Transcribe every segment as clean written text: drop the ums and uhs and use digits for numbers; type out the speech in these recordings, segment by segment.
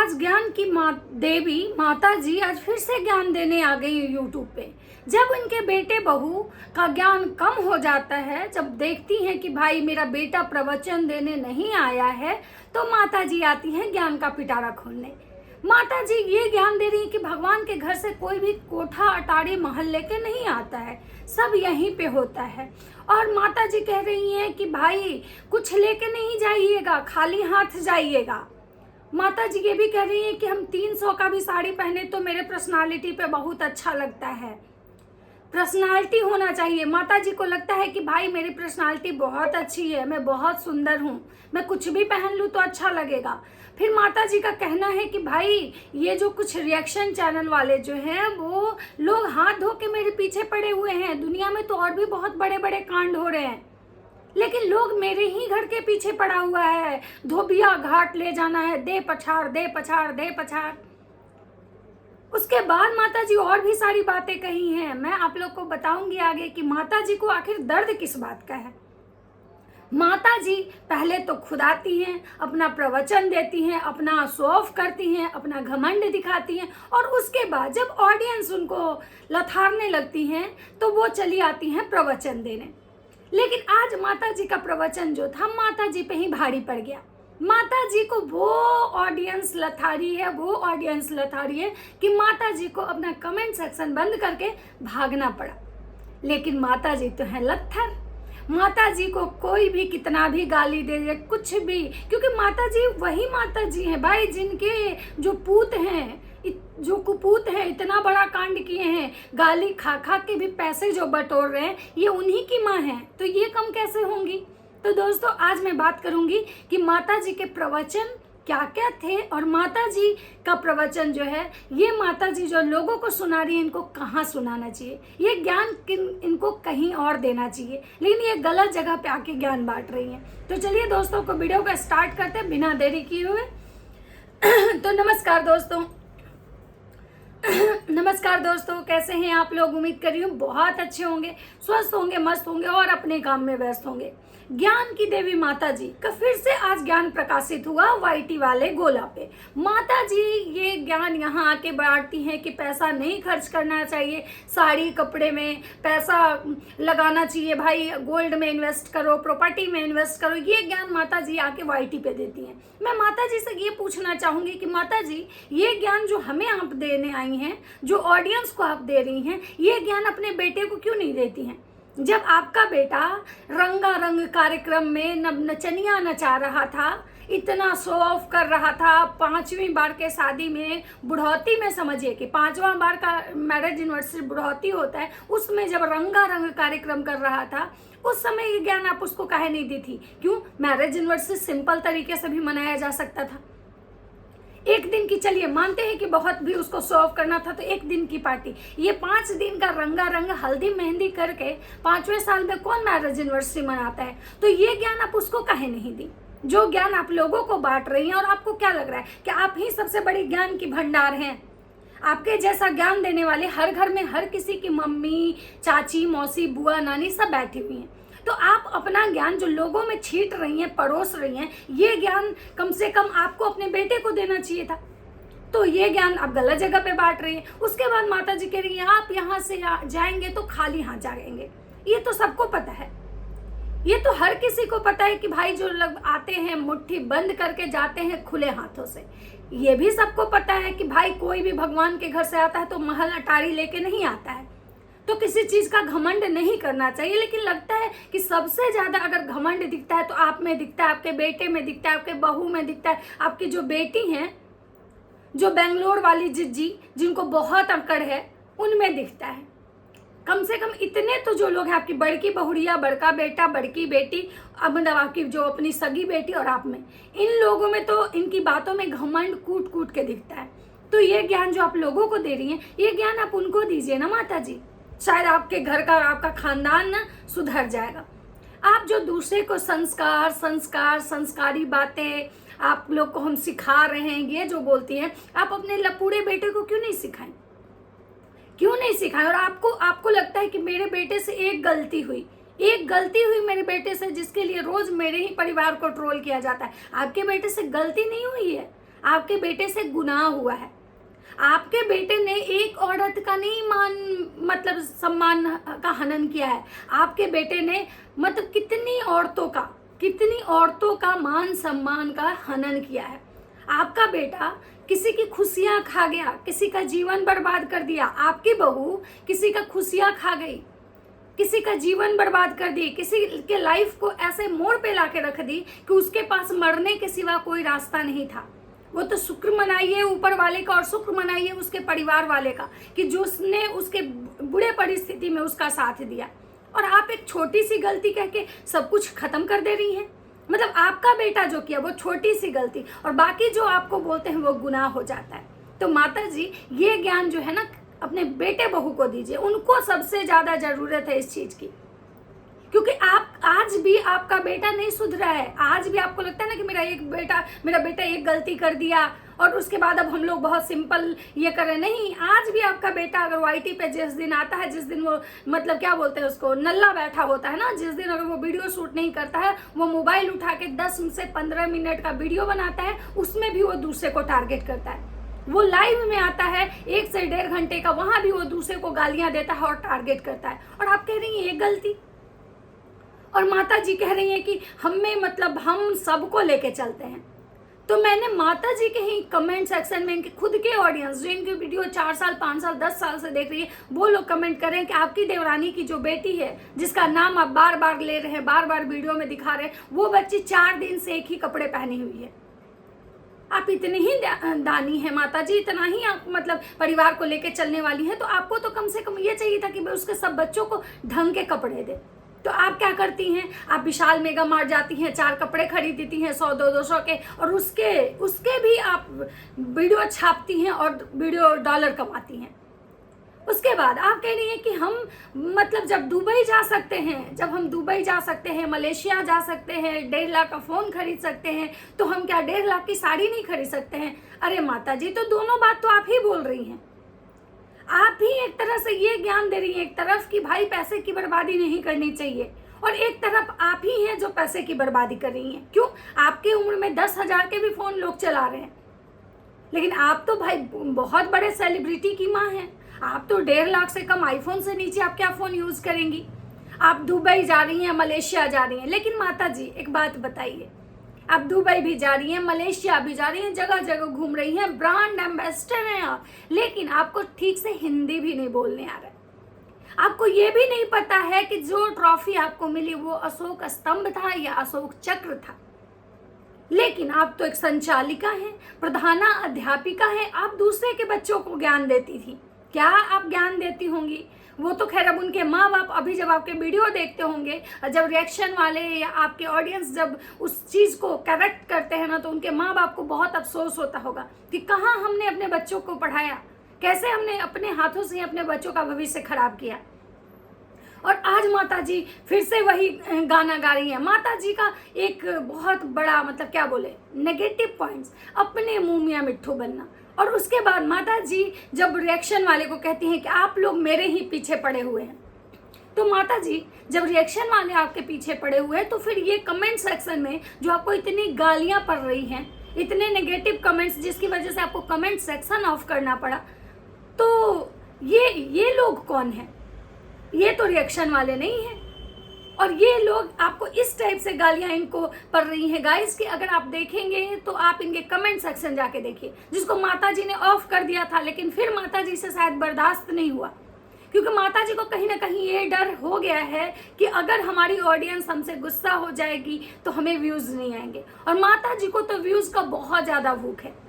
आज ज्ञान की देवी माता जी आज फिर से ज्ञान देने आ गई यूट्यूब पे। जब उनके बेटे बहू का ज्ञान कम हो जाता है, जब देखती हैं कि भाई मेरा बेटा प्रवचन देने नहीं आया है, तो माता जी आती हैं ज्ञान का पिटारा खोलने। माता जी ये ज्ञान दे रही है कि भगवान के घर से कोई भी कोठा अटारी महल लेके नहीं आता है, सब यहीं पे होता है। और माता जी कह रही हैं कि भाई कुछ लेके नहीं जाइएगा, खाली हाथ जाइएगा। माता जी ये भी कह रही हैं कि हम 300 का भी साड़ी पहने तो मेरे पर्सनालिटी पे बहुत अच्छा लगता है, पर्सनालिटी होना चाहिए। माता जी को लगता है कि भाई मेरी पर्सनालिटी बहुत अच्छी है, मैं बहुत सुंदर हूँ, मैं कुछ भी पहन लूँ तो अच्छा लगेगा। फिर माता जी का कहना है कि भाई ये जो कुछ रिएक्शन चैनल वाले जो हैं वो लोग हाथ धो के मेरे पीछे पड़े हुए हैं, दुनिया में तो और भी बहुत बड़े बड़े कांड हो रहे हैं, लेकिन लोग मेरे ही घर के पीछे पड़ा हुआ है, धोबिया घाट ले जाना है, दे पछाड़ दे पछाड़ दे पछाड़। उसके बाद माता जी और भी सारी बातें कही हैं। मैं आप लोग को बताऊंगी आगे कि माता जी को आखिर दर्द किस बात का है। माता जी पहले तो खुद आती हैं, अपना प्रवचन देती हैं, अपना शो ऑफ करती हैं, अपना घमंड दिखाती हैं, और उसके बाद जब ऑडियंस उनको लथाड़ने लगती हैं तो वो चली आती हैं प्रवचन देने। लेकिन आज माता जी का प्रवचन जो था माता जी पे ही भारी पड़ गया। माता जी को वो ऑडियंस लथारी है कि माता जी को अपना कमेंट सेक्शन बंद करके भागना पड़ा। लेकिन माता जी तो है लत्थर, माता जी को कोई भी कितना भी गाली दे दे कुछ भी, क्योंकि माता जी वही माता जी हैं भाई, जिनके जो पूत हैं, जो कुपूत है, इतना बड़ा कांड किए हैं, गाली खा खा के भी पैसे जो बटोर रहे हैं, ये उन्हीं की माँ है, तो ये कम कैसे होंगी। तो दोस्तों आज मैं बात करूंगी कि माता जी के प्रवचन क्या क्या थे, और माता जी का प्रवचन जो है, ये माता जी जो लोगों को सुना रही है, इनको कहाँ सुनाना चाहिए, ये ज्ञान इनको कहीं और देना चाहिए, लेकिन ये गलत जगह पे आके ज्ञान बांट रही हैं। तो चलिए दोस्तों को वीडियो को स्टार्ट करते हैं बिना देरी किए हुए। तो नमस्कार दोस्तों, कैसे हैं आप लोग। उम्मीद कर रही हूँ बहुत अच्छे होंगे, स्वस्थ होंगे, मस्त होंगे और अपने काम में व्यस्त होंगे। ज्ञान की देवी माता जी का फिर से आज ज्ञान प्रकाशित हुआ वाईटी वाले गोला पे। माता जी ये ज्ञान यहाँ आके बांटती हैं कि पैसा नहीं खर्च करना चाहिए, साड़ी कपड़े में पैसा लगाना चाहिए, भाई गोल्ड में इन्वेस्ट करो, प्रॉपर्टी में इन्वेस्ट करो। ये ज्ञान माता जी आके वाईटी पे देती हैं। मैं माता जी से ये पूछना चाहूंगी कि माता जी ये ज्ञान जो हमें आप देने आई हैं, जो ऑडियंस को आप दे रही हैं, ये ज्ञान अपने बेटे को क्यों नहीं देती हैं। जब आपका बेटा रंगारंग कार्यक्रम में नचनिया नचा रहा था, इतना शो ऑफ कर रहा था, 5वीं बार के शादी में बुढ़ौती में, समझिए कि 5वां बार का मैरिज एनिवर्सरी बुढ़ौती होता है, उसमें जब रंगारंग कार्यक्रम कर रहा था, उस समय ये ज्ञान आप उसको काहे नहीं दी थी। क्यों, मैरिज एनिवर्सरी सिंपल तरीके से भी मनाया जा सकता था। एक दिन की, चलिए मानते हैं कि बहुत भी उसको शो ऑफ करना था, तो एक दिन की पार्टी, ये 5 दिन का रंगारंग हल्दी मेहंदी करके 5वें साल में कौन मैरिज एनिवर्सरी मनाता है। तो ये ज्ञान आप उसको काहे नहीं दी, जो ज्ञान आप लोगों को बांट रही हैं। और आपको क्या लग रहा है कि आप ही सबसे बड़ी ज्ञान की भंडार हैं। आपके जैसा ज्ञान देने वाले हर घर में हर किसी की मम्मी, चाची, मौसी, बुआ, नानी सब बैठी हुई हैं। तो आप अपना ज्ञान जो लोगों में छींट रही हैं, परोस रही हैं, ये ज्ञान कम से कम आपको अपने बेटे को देना चाहिए था। तो ये ज्ञान आप गलत जगह पे बांट रही हैं। उसके बाद माता जी कह रही हैं आप यहाँ से जाएंगे तो खाली हाथ जाएंगे। ये तो सबको पता है, ये तो हर किसी को पता है कि भाई जो लोग आते हैं मुट्ठी बंद करके जाते हैं खुले हाथों से। ये भी सबको पता है कि भाई कोई भी भगवान के घर से आता है तो महल अटारी लेके नहीं आता है, तो किसी चीज का घमंड नहीं करना चाहिए। लेकिन लगता है कि सबसे ज्यादा अगर घमंड दिखता है तो आप में दिखता है, आपके बेटे में दिखता है, आपके बहू में दिखता है, आपकी जो बेटी हैं, जो बेंगलोर वाली जिज्जी जिनको बहुत अकड़ है, उनमें दिखता है। कम से कम इतने तो जो लोग हैं, आपकी बड़की बहुड़िया, बड़का बेटा, बड़की बेटी, अब मतलब आपकी जो अपनी सगी बेटी और आप में, इन लोगों में तो इनकी बातों में घमंड कूट कूट के दिखता है। तो ये ज्ञान जो आप लोगों को दे रही हैं, ये ज्ञान आप उनको दीजिए ना माता जी, शायद आपके घर का, आपका खानदान ना सुधर जाएगा। आप जो दूसरे को संस्कारी बातें आप लोग को हम सिखा रहे हैं, ये जो बोलती हैं, आप अपने लपूड़े बेटे को क्यों नहीं सिखाएं, क्यों नहीं सिखाएं। और आपको लगता है कि मेरे बेटे से एक गलती हुई मेरे बेटे से, जिसके लिए रोज मेरे ही परिवार को ट्रोल किया जाता है। आपके बेटे से गलती नहीं हुई है, आपके बेटे से गुनाह हुआ है। आपके बेटे ने एक औरत का नहीं मतलब सम्मान का हनन किया है। आपके बेटे ने मतलब कितनी औरतों का मान सम्मान का हनन किया है। आपका बेटा किसी की खुशियां खा गया, किसी का जीवन बर्बाद कर दिया। आपकी बहू किसी का खुशियां खा गई, किसी का जीवन बर्बाद कर दी, किसी के लाइफ को ऐसे मोड़ पे लाके रख दी कि उसके पास मरने के सिवा कोई रास्ता नहीं था। वो तो शुक्र मनाइए ऊपर वाले का और शुक्र मनाइए उसके परिवार वाले का कि जो उसने उसके बुरे परिस्थिति में उसका साथ दिया। और आप एक छोटी सी गलती कह के सब कुछ खत्म कर दे रही हैं। मतलब आपका बेटा जो किया वो छोटी सी गलती और बाकी जो आपको बोलते हैं वो गुनाह हो जाता है। तो माता जी ये ज्ञान जो है ना अपने बेटे बहू को दीजिए, उनको सबसे ज्यादा जरूरत है इस चीज की। क्योंकि आप आज भी आपका बेटा नहीं सुधरा है। आज भी आपको लगता है ना कि मेरा बेटा एक गलती कर दिया और उसके बाद अब हम लोग बहुत सिंपल ये कर रहे। नहीं, आज भी आपका बेटा अगर वाईटी पे जिस दिन आता है, जिस दिन वो मतलब क्या बोलते हैं उसको नल्ला बैठा होता है ना, जिस दिन अगर वो वीडियो शूट नहीं करता है, वो मोबाइल उठा के 10 से 15 मिनट का वीडियो बनाता है, उसमें भी वो दूसरे को टारगेट करता है। वो लाइव में आता है 1 से 1.5 घंटे का, वहां भी वो दूसरे को गालियां देता है और टारगेट करता है। और आप कह रही हैं ये गलती, और माता जी कह रही हैं कि हमें मतलब हम सबको लेके चलते हैं। तो मैंने माता जी के ही कमेंट सेक्शन में इनके खुद के ऑडियंस जो इनकी वीडियो 4 साल 5 साल 10 साल से देख रही है, वो लोग कमेंट कर रहे हैं कि आपकी देवरानी की जो बेटी है जिसका नाम आप बार बार ले रहे हैं, बार बार वीडियो में दिखा रहे हैं, वो बच्ची 4 दिन से एक ही कपड़े पहनी हुई है। आप इतनी ही दानी है माता जी, इतना ही आप मतलब परिवार को लेके चलने वाली हैं, तो आपको तो कम से कम ये चाहिए था कि उसके सब बच्चों को ढंग के कपड़े दे। तो आप क्या करती हैं, आप विशाल मेगा मार्ट जाती हैं, 4 कपड़े खरीदती हैं 100-200 के, और उसके भी आप वीडियो छापती हैं और वीडियो डॉलर कमाती हैं। उसके बाद आप कह रही हैं कि हम मतलब जब दुबई जा सकते हैं, जब हम दुबई जा सकते हैं, मलेशिया जा सकते हैं, 1.5 लाख का फोन खरीद सकते हैं, तो हम क्या 1.5 लाख की साड़ी नहीं खरीद सकते हैं? अरे माता जी, तो दोनों बात तो आप ही बोल रही हैं। आप ही एक तरह से ये ज्ञान दे रही हैं, एक तरफ कि भाई पैसे की बर्बादी नहीं करनी चाहिए, और एक तरफ आप ही हैं जो पैसे की बर्बादी कर रही हैं। क्यों? आपके उम्र में 10,000 के भी फोन लोग चला रहे हैं, लेकिन आप तो भाई बहुत बड़े सेलिब्रिटी की माँ हैं। आप तो 1.5 लाख से कम आईफोन से नीचे आप क्या फोन यूज करेंगी? आप दुबई जा रही हैं, मलेशिया जा रही हैं, लेकिन माता जी एक बात बताइए, आप दुबई भी जा रही हैं, मलेशिया भी जा रही हैं, जगह जगह घूम रही हैं, ब्रांड एम्बेसडर हैं आप, लेकिन आपको ठीक से हिंदी भी नहीं बोलने आ रहा है। आपको ये भी नहीं पता है कि जो ट्रॉफी आपको मिली वो अशोक स्तंभ था या अशोक चक्र था। लेकिन आप तो एक संचालिका हैं, प्रधाना अध्यापिका हैं, आप दूसरे के बच्चों को ज्ञान देती थी। क्या आप ज्ञान देती होंगी? वो तो खैर अब उनके माँ बाप अभी जब आपके वीडियो देखते होंगे, जब रिएक्शन वाले या आपके ऑडियंस जब उस चीज़ को करेक्ट करते हैं ना, तो उनके माँ बाप को बहुत अफसोस होता होगा कि कहाँ हमने अपने बच्चों को पढ़ाया, कैसे हमने अपने हाथों से अपने बच्चों का भविष्य खराब किया। और आज माता जी फिर से वही गाना गा रही है। माता जी का एक बहुत बड़ा मतलब क्या बोले नेगेटिव पॉइंट्स, अपने मुंह मियां मिट्ठू बनना। और उसके बाद माता जी जब रिएक्शन वाले को कहती हैं कि आप लोग मेरे ही पीछे पड़े हुए हैं, तो माता जी जब रिएक्शन वाले आपके पीछे पड़े हुए हैं, तो फिर ये कमेंट सेक्शन में जो आपको इतनी गालियां पड़ रही हैं, इतने नेगेटिव कमेंट्स जिसकी वजह से आपको कमेंट सेक्शन ऑफ करना पड़ा, तो ये लोग कौन है? ये तो रिएक्शन वाले नहीं हैं। और ये लोग आपको इस टाइप से गालियां इनको पड़ रही हैं गाइस कि अगर आप देखेंगे तो आप इनके कमेंट सेक्शन जाके देखिए, जिसको माता जी ने ऑफ कर दिया था, लेकिन फिर माता जी से शायद बर्दाश्त नहीं हुआ, क्योंकि माता जी को कहीं ना कहीं ये डर हो गया है कि अगर हमारी ऑडियंस हमसे गुस्सा हो जाएगी तो हमें व्यूज नहीं आएंगे। और माता जी को तो व्यूज का बहुत ज्यादा भूख है,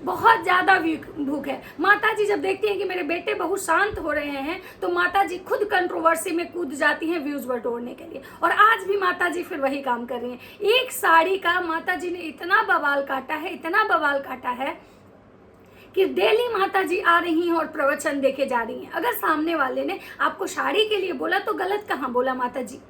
बहुत ज्यादा भूख है। माता जी जब देखती हैं कि मेरे बेटे बहुत शांत हो रहे हैं, तो माता जी खुद कंट्रोवर्सी में कूद जाती हैं व्यूज बटोरने के लिए। और आज भी माता जी फिर वही काम कर रही हैं। एक साड़ी का माता जी ने इतना बवाल काटा है, इतना बवाल काटा है कि डेली माता जी आ रही हैं और प्रवचन देके जा रही हैं। अगर सामने वाले ने आपको साड़ी के लिए बोला तो गलत कहाँ बोला माता जी?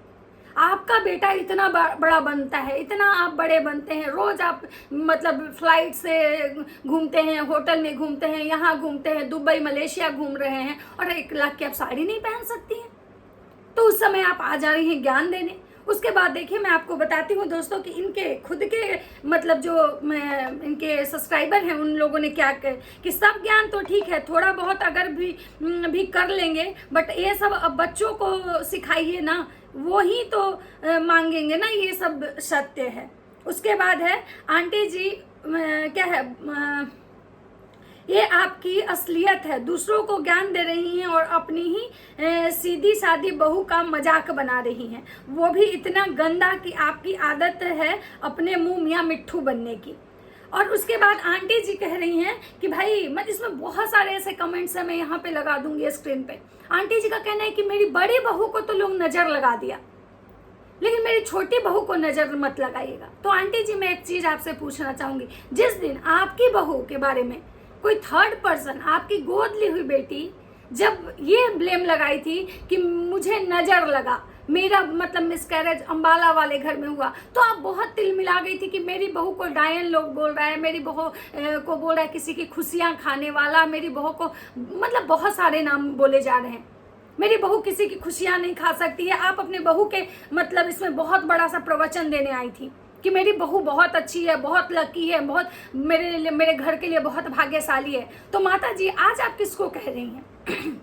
आपका बेटा इतना बड़ा बनता है, इतना आप बड़े बनते हैं, रोज आप मतलब फ्लाइट से घूमते हैं, होटल में घूमते हैं, यहाँ घूमते हैं, दुबई मलेशिया घूम रहे हैं, और 1 लाख की आप साड़ी नहीं पहन सकती हैं? तो उस समय आप आ जा रही हैं ज्ञान देने, उसके बाद देखिए मैं आपको बताती हूँ दोस्तों कि इनके खुद के मतलब जो इनके सब्सक्राइबर हैं उन लोगों ने क्या कर कि सब ज्ञान तो ठीक है, थोड़ा बहुत अगर भी कर लेंगे, बट ये सब अब बच्चों को सिखाइए ना, वो ही तो मांगेंगे ना, ये सब सत्य है। उसके बाद है आंटी जी क्या है ये आपकी असलियत है, दूसरों को ज्ञान दे रही हैं और अपनी ही सीधी सादी बहू का मजाक बना रही हैं, वो भी इतना गंदा कि आपकी आदत है अपने मुंह मियाँ मिट्ठू बनने की। और उसके बाद आंटी जी कह रही हैं कि भाई मैं इसमें बहुत सारे ऐसे कमेंट्स हैं, मैं यहाँ पे लगा दूंगी स्क्रीन पे। आंटी जी का कहना है कि मेरी बड़ी बहू को तो लोग नज़र लगा दिया, लेकिन मेरी छोटी बहू को नज़र मत लगाइएगा। तो आंटी जी मैं एक चीज़ आपसे पूछना चाहूँगी, जिस दिन आपकी बहू के बारे में कोई थर्ड पर्सन, आपकी गोद ली हुई बेटी जब ये ब्लेम लगाई थी कि मुझे नज़र लगा, मेरा मतलब मिसकैरेज अंबाला वाले घर में हुआ, तो आप बहुत तिल मिला गई थी कि मेरी बहू को डायन लोग बोल रहा है, मेरी बहू को बोल रहा है किसी की खुशियाँ खाने वाला, मेरी बहू को मतलब बहुत सारे नाम बोले जा रहे हैं, मेरी बहू किसी की खुशियाँ नहीं खा सकती है। आप अपने बहू के मतलब इसमें बहुत बड़ा सा प्रवचन देने आई थी कि मेरी बहू बहुत अच्छी है, बहुत लकी है, बहुत मेरे घर के लिए बहुत भाग्यशाली है। तो माता जी आज आप किसको कह रही हैं?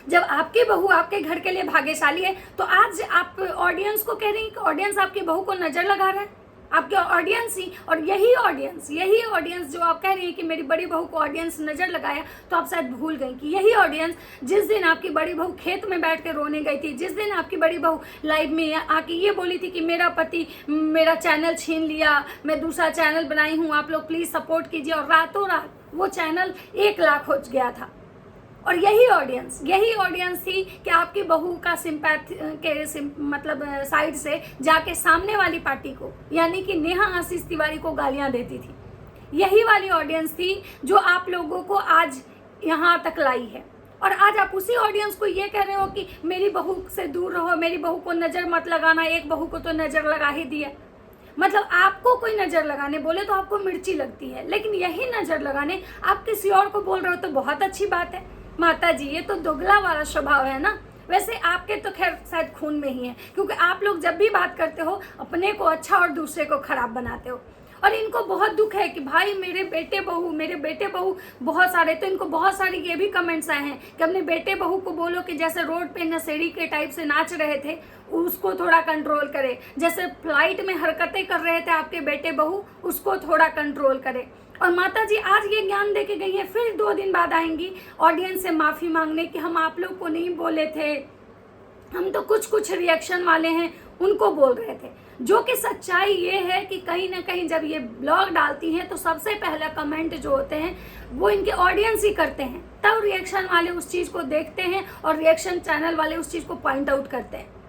जब आपकी बहू आपके घर के लिए भाग्यशाली है, तो आज आप ऑडियंस को कह रही हैं कि ऑडियंस आपकी बहू को नजर लगा रहा है, आपके ऑडियंस ही। और यही ऑडियंस जो आप कह रही है कि मेरी बड़ी बहू को ऑडियंस नजर लगाया, तो आप शायद भूल गई कि यही ऑडियंस जिस दिन आपकी बड़ी बहू खेत में बैठ के रोने गई थी, जिस दिन आपकी बड़ी बहू लाइव में आके ये बोली थी कि मेरा पति मेरा चैनल छीन लिया, मैं दूसरा चैनल बनाई हूँ, आप लोग प्लीज सपोर्ट कीजिए, और रातों रात वो चैनल 1 लाख हो गया था। और यही ऑडियंस थी कि आपकी बहू का मतलब साइड से जाके सामने वाली पार्टी को यानी कि नेहा आशीष तिवारी को गालियां देती थी। यही वाली ऑडियंस थी जो आप लोगों को आज यहाँ तक लाई है। और आज आप उसी ऑडियंस को ये कह रहे हो कि मेरी बहू से दूर रहो, मेरी बहू को नज़र मत लगाना। एक बहू को तो नज़र लगा ही दी है, मतलब आपको कोई नज़र लगाने बोले तो आपको मिर्ची लगती है, लेकिन यही नज़र लगाने आप किसी और को बोल रहे हो तो बहुत अच्छी बात है। माता जी ये तो दोगला वाला स्वभाव है ना। वैसे आपके तो खैर शायद खून में ही है, क्योंकि आप लोग जब भी बात करते हो अपने को अच्छा और दूसरे को खराब बनाते हो। और इनको बहुत दुख है कि भाई मेरे बेटे बहू बहुत सारे, तो इनको बहुत सारी ये भी कमेंट्स आए हैं कि अपने बेटे बहू को बोलो कि जैसे रोड पे नशेड़ी के टाइप से नाच रहे थे उसको थोड़ा कंट्रोल करे, जैसे फ्लाइट में हरकतें कर रहे थे आपके बेटे बहू उसको थोड़ा कंट्रोल करे। और माता जी आज ये ज्ञान दे के गई है, फिर 2 दिन बाद आएंगी ऑडियंस से माफ़ी मांगने कि हम आप लोग को नहीं बोले थे, हम तो कुछ रिएक्शन वाले हैं उनको बोल रहे थे। जो कि सच्चाई ये है कि कहीं ना कहीं जब ये ब्लॉग डालती हैं तो सबसे पहला कमेंट जो होते हैं वो इनके ऑडियंस ही करते हैं, तब रिएक्शन वाले उस चीज़ को देखते हैं और रिएक्शन चैनल वाले उस चीज़ को पॉइंट आउट करते हैं।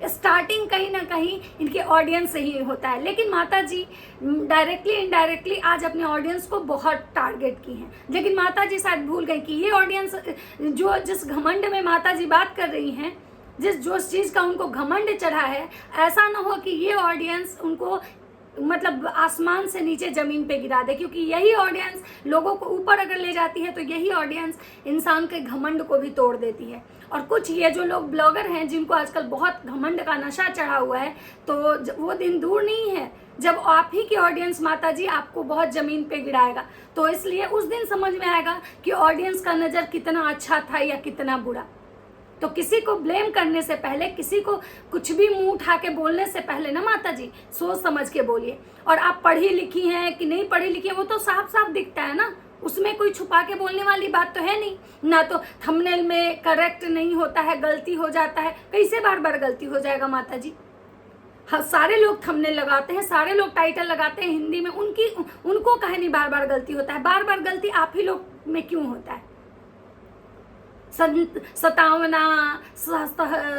स्टार्टिंग कहीं ना कहीं इनके ऑडियंस से ही होता है। लेकिन माता जी डायरेक्टली इनडायरेक्टली आज अपने ऑडियंस को बहुत टारगेट की हैं, लेकिन माता जी शायद भूल गई कि ये ऑडियंस जो जिस घमंड में माता जी बात कर रही हैं, जो चीज़ का उनको घमंड चढ़ा है, ऐसा ना हो कि ये ऑडियंस उनको मतलब आसमान से नीचे ज़मीन पे गिरा दे, क्योंकि यही ऑडियंस लोगों को ऊपर अगर ले जाती है तो यही ऑडियंस इंसान के घमंड को भी तोड़ देती है। और कुछ ये जो लोग ब्लॉगर हैं जिनको आजकल बहुत घमंड का नशा चढ़ा हुआ है, तो वो दिन दूर नहीं है जब आप ही की ऑडियंस माता जी आपको बहुत ज़मीन पे गिराएगा। तो इसलिए उस दिन समझ में आएगा कि ऑडियंस का नज़र कितना अच्छा था या कितना बुरा। तो किसी को ब्लेम करने से पहले, किसी को कुछ भी मुंह उठा के बोलने से पहले ना माता जी सोच समझ के बोलिए। और आप पढ़ी लिखी हैं कि नहीं पढ़ी लिखी है वो तो साफ साफ दिखता है ना, उसमें कोई छुपा के बोलने वाली बात तो है नहीं ना। तो थंबनेल में करेक्ट नहीं होता है, गलती हो जाता है, कैसे बार बार गलती हो जाएगा माता जी? हाँ, सारे लोग थंबनेल लगाते हैं, सारे लोग टाइटल लगाते हैं हिंदी में, उनको कहे नहीं बार बार गलती होता है? बार बार गलती आप ही लोग में क्यों होता है? 57,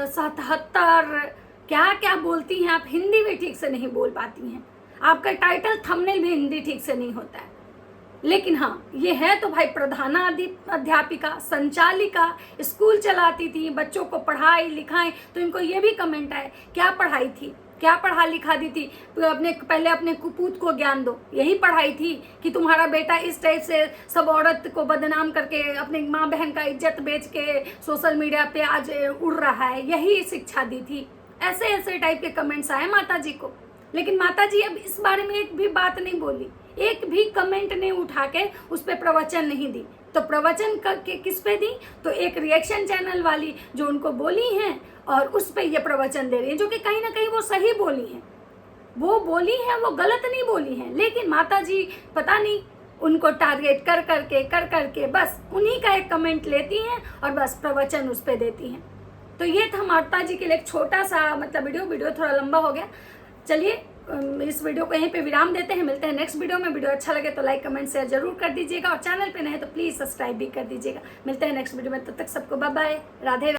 77 क्या क्या बोलती हैं आप, हिंदी भी ठीक से नहीं बोल पाती हैं, आपका टाइटल थंबनेल भी हिंदी ठीक से नहीं होता है। लेकिन हाँ, ये है तो भाई अध्यापिका, संचालिका, स्कूल चलाती थी, बच्चों को पढ़ाई लिखाई। तो इनको ये भी कमेंट आए, क्या पढ़ाई थी, क्या पढ़ा लिखा दी थी, पहले अपने कुपूत को ज्ञान दो। यही पढ़ाई थी कि तुम्हारा बेटा इस टाइप से सब औरत को बदनाम करके अपने माँ बहन का इज्जत बेच के सोशल मीडिया पे आज उड़ रहा है, यही शिक्षा दी थी। ऐसे ऐसे टाइप के कमेंट्स आए माता जी को, लेकिन माता जी अब इस बारे में एक भी बात नहीं बोली, एक भी कमेंट नहीं उठा के उस पर प्रवचन नहीं दी। तो प्रवचन किस पे दी? तो एक रिएक्शन चैनल वाली जो उनको बोली हैं और उस पे ये प्रवचन दे रही है, जो कि कहीं ना कहीं वो सही बोली हैं, वो बोली हैं, वो गलत नहीं बोली हैं, लेकिन माता जी पता नहीं उनको टारगेट कर करके बस उन्हीं का एक कमेंट लेती हैं और बस प्रवचन उस पर देती हैं। तो ये था माता जी के लिए एक छोटा सा मतलब वीडियो थोड़ा लंबा हो गया। चलिए इस वीडियो को यहीं पे विराम देते हैं, मिलते हैं नेक्स्ट वीडियो में। वीडियो अच्छा लगे तो लाइक कमेंट शेयर जरूर कर दीजिएगा और चैनल पे नए तो प्लीज़ सब्सक्राइब भी कर दीजिएगा। मिलते हैं नेक्स्ट वीडियो में, तब तक सबको बाय बाय, राधे।